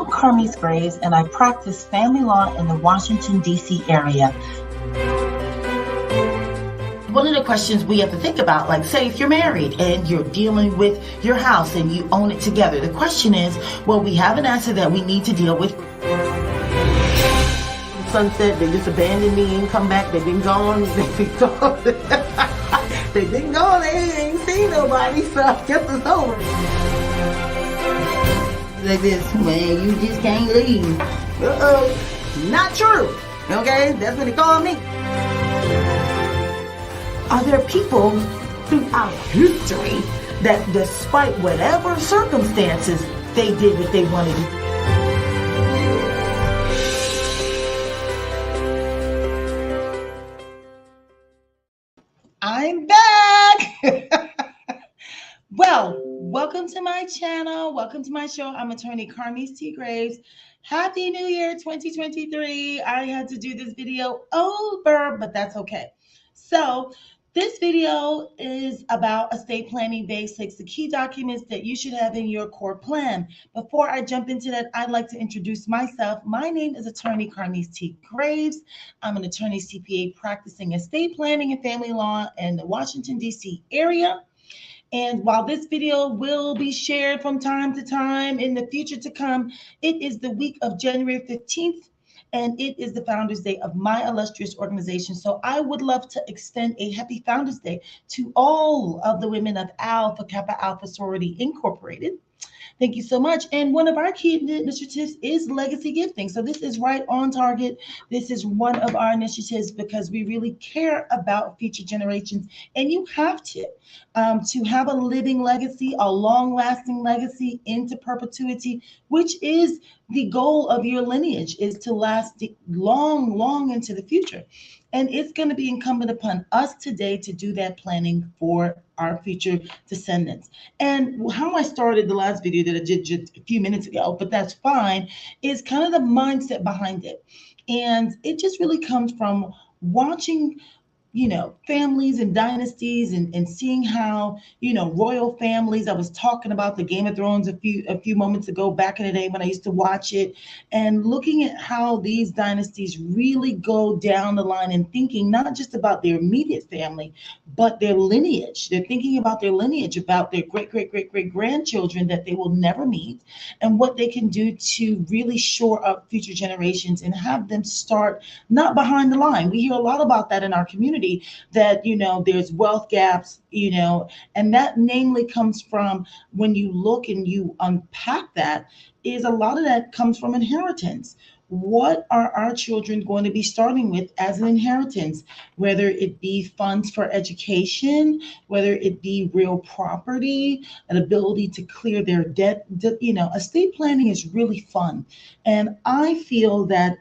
I'm Carmise Graves, and I practice family law in the Washington, D.C. area. One of the questions we have to think about, like say if you're married and you're dealing with your house and you own it together, the question is, well, we have an asset that we need to deal with. Sunset, they just abandoned me and come back, they've been gone, they've been gone. They've been gone, they ain't seen nobody, so I guess it's over. Like this, man, you just can't leave. Not true. Okay, that's what they call me. Are there people throughout history that despite whatever circumstances, they did what they wanted to do? I'm back. Well, welcome to my channel. Welcome to my show. I'm attorney Carmise T. Graves. Happy New Year 2023. I had to do this video over, but that's okay. So this video is about estate planning basics, the key documents that you should have in your core plan. Before I jump into that, I'd like to introduce myself. My name is attorney Carmise T. Graves. I'm an attorney CPA practicing estate planning and family law in the Washington, D.C. area. And while this video will be shared from time to time in the future to come, it is the week of January 15th, and it is the Founders Day of my illustrious organization. So I would love to extend a happy Founders Day to all of the women of Alpha Kappa Alpha Sorority Incorporated. Thank you so much. And one of our key initiatives is legacy gifting. So this is right on target. This is one of our initiatives because we really care about future generations. And you have to have a living legacy, a long-lasting legacy into perpetuity, which is the goal of your lineage, is to last long, long into the future. And it's going to be incumbent upon us today to do that planning for our future descendants. And how I started the last video that I did just a few minutes ago, but that's fine, is kind of the mindset behind it. And it just really comes from watching families and dynasties and seeing how, royal families. I was talking about the Game of Thrones a few moments ago back in the day when I used to watch it, and looking at how these dynasties really go down the line and thinking not just about their immediate family, but their lineage. They're thinking about their lineage, about their great grandchildren that they will never meet, and what they can do to really shore up future generations and have them start not behind the line. We hear a lot about that in our community, that there's wealth gaps, and that namely comes from, when you look and you unpack that, is a lot of that comes from inheritance. What are our children going to be starting with as an inheritance, whether it be funds for education, whether it be real property, an ability to clear their debt? Estate planning is really fun, and I feel that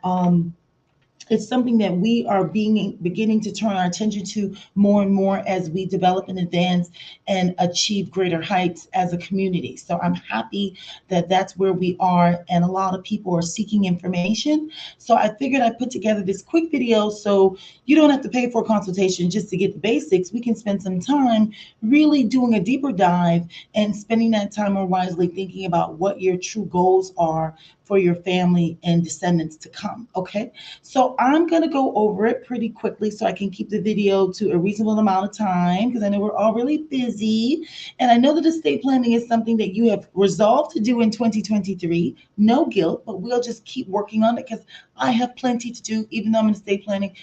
it's something that we are beginning to turn our attention to more and more as we develop and advance and achieve greater heights as a community. So I'm happy that that's where we are, and a lot of people are seeking information. So I figured I'd put together this quick video so you don't have to pay for a consultation just to get the basics. We can spend some time really doing a deeper dive and spending that time more wisely, thinking about what your true goals are for your family and descendants to come. Okay, so I'm going to go over it pretty quickly so I can keep the video to a reasonable amount of time, because I know we're all really busy, and I know that estate planning is something that you have resolved to do in 2023. No guilt, but we'll just keep working on it, because I have plenty to do. Even though I'm an estate planning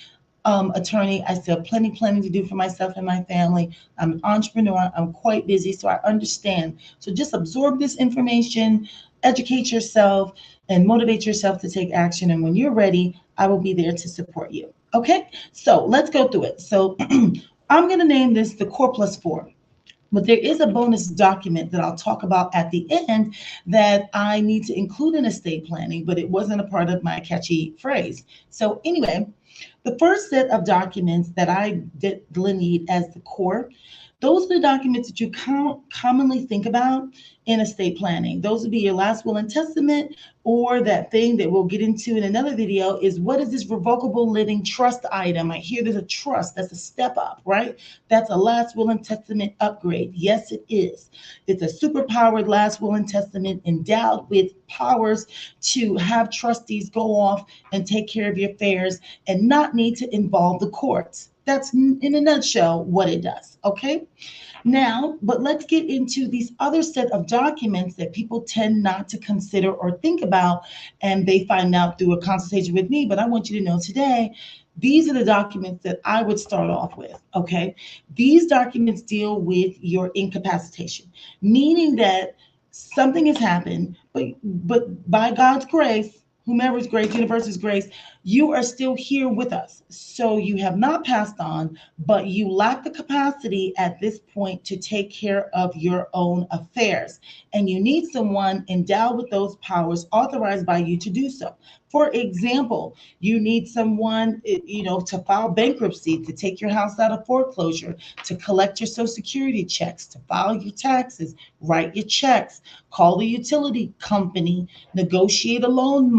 attorney, I still have plenty to do for myself and my family. I'm an entrepreneur. I'm quite busy, so I understand. So just absorb this information, educate yourself, and motivate yourself to take action. And when you're ready, I will be there to support you. Okay, so let's go through it. So I'm going to name this the Core Plus 4. But there is a bonus document that I'll talk about at the end that I need to include in estate planning, but it wasn't a part of my catchy phrase. So anyway, The first set of documents that I delineate as the core, those are the documents that you commonly think about in estate planning. Those would be your last will and testament, or that thing that we'll get into in another video is, what is this revocable living trust item? I hear there's a trust. That's a step up, right? That's a last will and testament upgrade. Yes, it is. It's a superpowered last will and testament endowed with powers to have trustees go off and take care of your affairs and not need to involve the courts. That's in a nutshell what it does. Okay. Now, but let's get into these other set of documents that people tend not to consider or think about, and they find out through a consultation with me. But I want you to know today, these are the documents that I would start off with. Okay. These documents deal with your incapacitation, meaning that something has happened, but by God's grace, whomever's grace, universe's grace, you are still here with us. So you have not passed on, but you lack the capacity at this point to take care of your own affairs. And you need someone endowed with those powers authorized by you to do so. For example, you need someone, to file bankruptcy, to take your house out of foreclosure, to collect your Social Security checks, to file your taxes, write your checks, call the utility company, negotiate a loan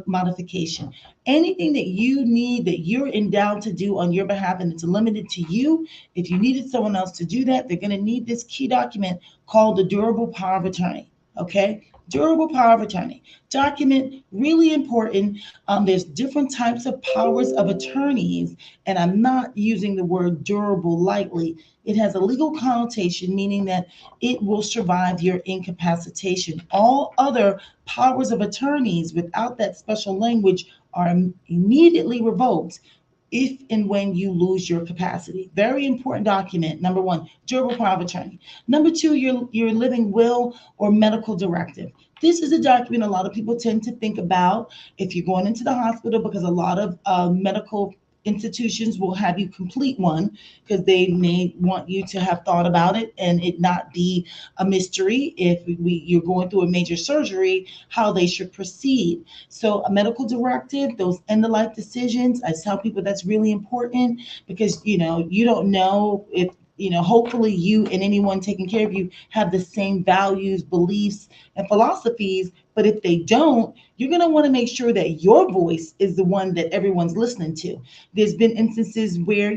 modification. Anything that you need, that you're endowed to do on your behalf, and it's limited to you. If you needed someone else to do that, they're going to need this key document called the durable power of attorney. Okay. Durable power of attorney document, really important. There's different types of powers of attorneys, and I'm not using the word durable lightly. It has a legal connotation, meaning that it will survive your incapacitation. All other powers of attorneys without that special language are immediately revoked if and when you lose your capacity. Very important document. Number one, durable power of attorney. Number two, your living will or medical directive. This is a document a lot of people tend to think about if you're going into the hospital, because a lot of medical institutions will have you complete one because they may want you to have thought about it and it not be a mystery if you're going through a major surgery, how they should proceed. So a medical directive, those end of life decisions, I tell people that's really important because you don't know if hopefully you and anyone taking care of you have the same values, beliefs, and philosophies. But if they don't, you're going to want to make sure that your voice is the one that everyone's listening to. There's been instances where,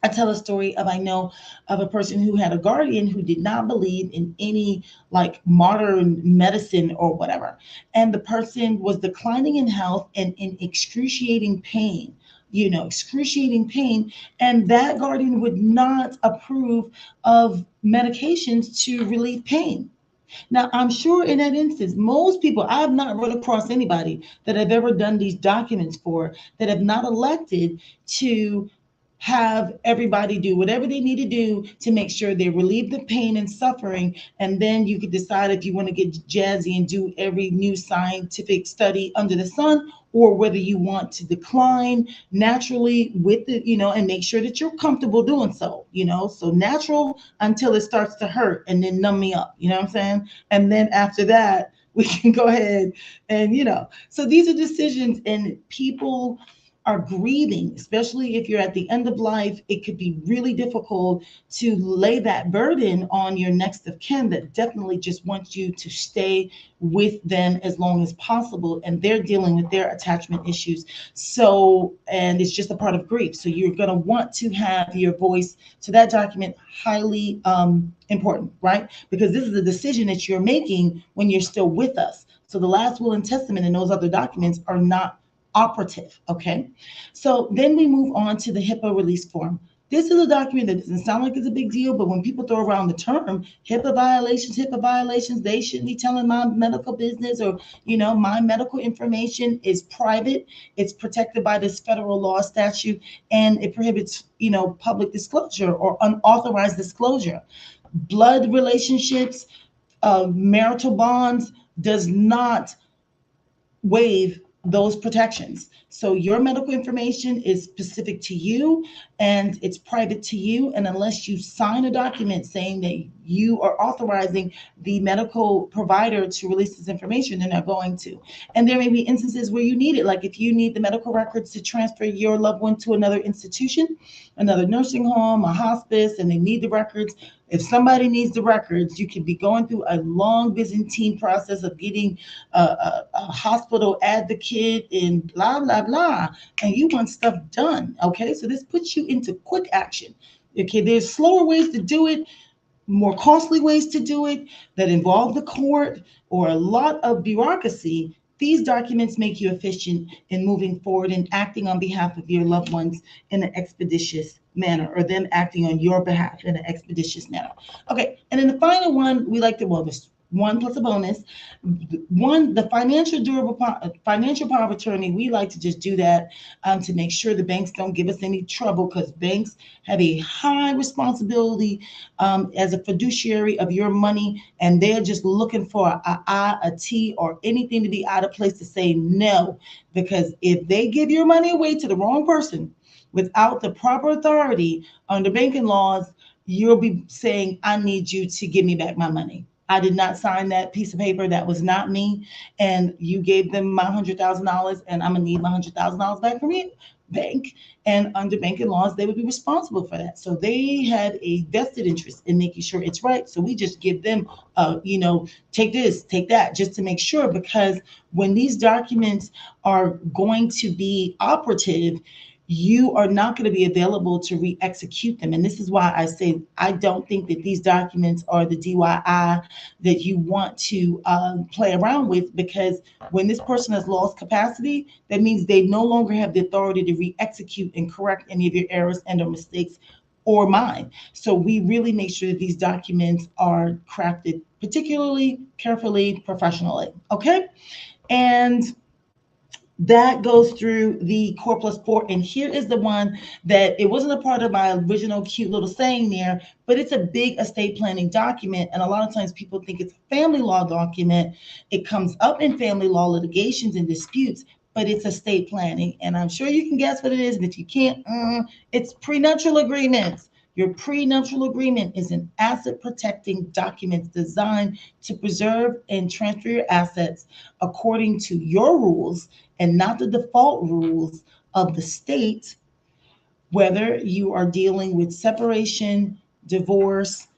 I tell a story I know of a person who had a guardian who did not believe in any like modern medicine or whatever. And the person was declining in health and in excruciating pain. Excruciating pain. And that guardian would not approve of medications to relieve pain. Now, I'm sure in that instance, most people, I have not run across anybody that I've ever done these documents for that have not elected to have everybody do whatever they need to do to make sure they relieve the pain and suffering. And then you could decide if you want to get jazzy and do every new scientific study under the sun, or whether you want to decline naturally with it, and make sure that you're comfortable doing so, so natural until it starts to hurt and then numb me up, you know what I'm saying? And then after that, we can go ahead and, so these are decisions, and people are grieving, especially if you're at the end of life. It could be really difficult to lay that burden on your next of kin that definitely just wants you to stay with them as long as possible, and they're dealing with their attachment issues. So, and it's just a part of grief. So you're going to want to have your voice to that document highly important, right? Because this is a decision that you're making when you're still with us. So the last will and testament and those other documents are not operative. Okay. So then we move on to the HIPAA release form. This is a document that doesn't sound like it's a big deal, but when people throw around the term HIPAA violations, they shouldn't be telling my medical business, or, my medical information is private. It's protected by this federal law statute, and it prohibits, public disclosure or unauthorized disclosure. Blood relationships, marital bonds does not waive those protections. So your medical information is specific to you, and it's private to you. And unless you sign a document saying that you are authorizing the medical provider to release this information, they're not going to. And there may be instances where you need it, like if you need the medical records to transfer your loved one to another institution, another nursing home, a hospice, and they need the records. If somebody needs the records, you could be going through a long Byzantine process of getting a hospital advocate and blah, blah, blah, and you want stuff done, okay? So this puts you into quick action, okay? There's slower ways to do it, more costly ways to do it that involve the court or a lot of bureaucracy. These documents make you efficient in moving forward and acting on behalf of your loved ones in an expeditious manner, or them acting on your behalf in an expeditious manner. Okay, and then the final one, we like to, well, this one plus a bonus. One, the financial power of attorney, we like to just do that to make sure the banks don't give us any trouble, because banks have a high responsibility as a fiduciary of your money, and they're just looking for a I, a T, or anything to be out of place to say no, because if they give your money away to the wrong person without the proper authority under banking laws, you'll be saying, I need you to give me back my money. I did not sign that piece of paper. That was not me. And you gave them my $100,000, and I'm gonna need my $100,000 back from you, bank. And under banking laws, they would be responsible for that. So they have a vested interest in making sure it's right. So we just give them, take this, take that, just to make sure, because when these documents are going to be operative, you are not going to be available to re-execute them. And this is why I say I don't think that these documents are the DIY that you want to play around with, because when this person has lost capacity, that means they no longer have the authority to re-execute and correct any of your errors and or mistakes or mine. So we really make sure that these documents are crafted particularly carefully, professionally, okay? And that goes through the Core Plus 4. And here is the one that it wasn't a part of my original cute little saying there, but it's a big estate planning document. And a lot of times people think it's a family law document. It comes up in family law litigations and disputes, but it's estate planning. And I'm sure you can guess what it is. And if you can't, it's prenuptial agreements. Your prenuptial agreement is an asset protecting document designed to preserve and transfer your assets according to your rules and not the default rules of the state, whether you are dealing with separation, divorce,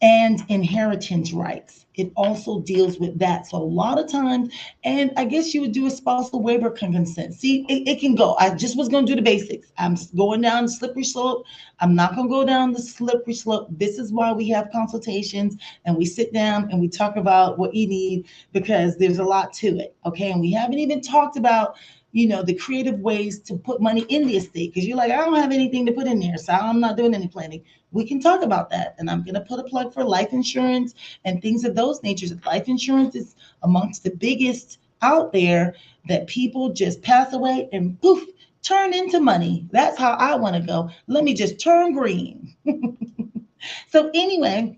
and inheritance rights. It also deals with that. So a lot of times, and I guess you would do a spousal waiver consent. See, it can go. I just was going to do the basics. I'm going down the slippery slope. I'm not going to go down the slippery slope. This is why we have consultations and we sit down and we talk about what you need, because there's a lot to it. Okay. And we haven't even talked about, the creative ways to put money in the estate, because you're like, I don't have anything to put in there, so I'm not doing any planning. We can talk about that. And I'm going to put a plug for life insurance and things of those natures. Life insurance is amongst the biggest out there that people just pass away and poof, turn into money. That's how I want to go. Let me just turn green. So anyway,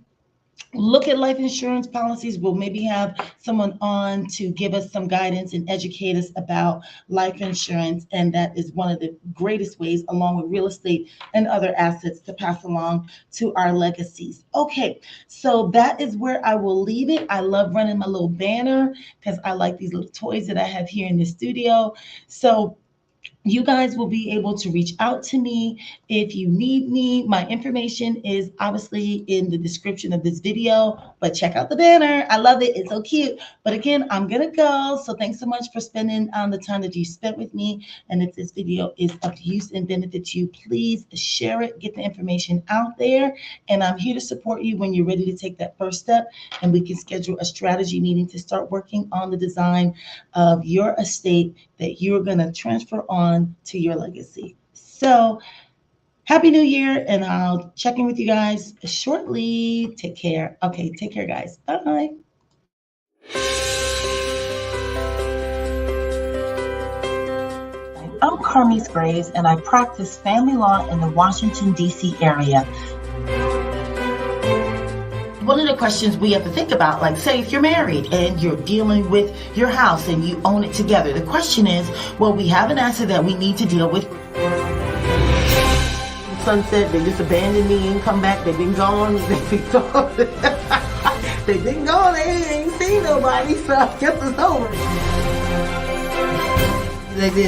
look at life insurance policies. We'll maybe have someone on to give us some guidance and educate us about life insurance. And that is one of the greatest ways, along with real estate and other assets, to pass along to our legacies. Okay, so that is where I will leave it. I love running my little banner because I like these little toys that I have here in the studio. So you guys will be able to reach out to me if you need me. My information is obviously in the description of this video, but check out the banner. I love it. It's so cute. But again, I'm going to go. So thanks so much for spending the time that you spent with me. And if this video is of use and benefit you, please share it, get the information out there. And I'm here to support you when you're ready to take that first step. And we can schedule a strategy meeting to start working on the design of your estate that you're going to transfer on to your legacy. So happy new year, and I'll check in with you guys shortly. Take care. Okay, take care, guys. Bye. I'm Carmise Graves, and I practice family law in the Washington, D.C. area. One of the questions we have to think about, like say if you're married and you're dealing with your house and you own it together, the question is, well, we have an asset that we need to deal with. sunset. They just abandoned me and come back. They've been gone. They've been gone. They've been gone. They ain't seen nobody, so I guess it's over. They did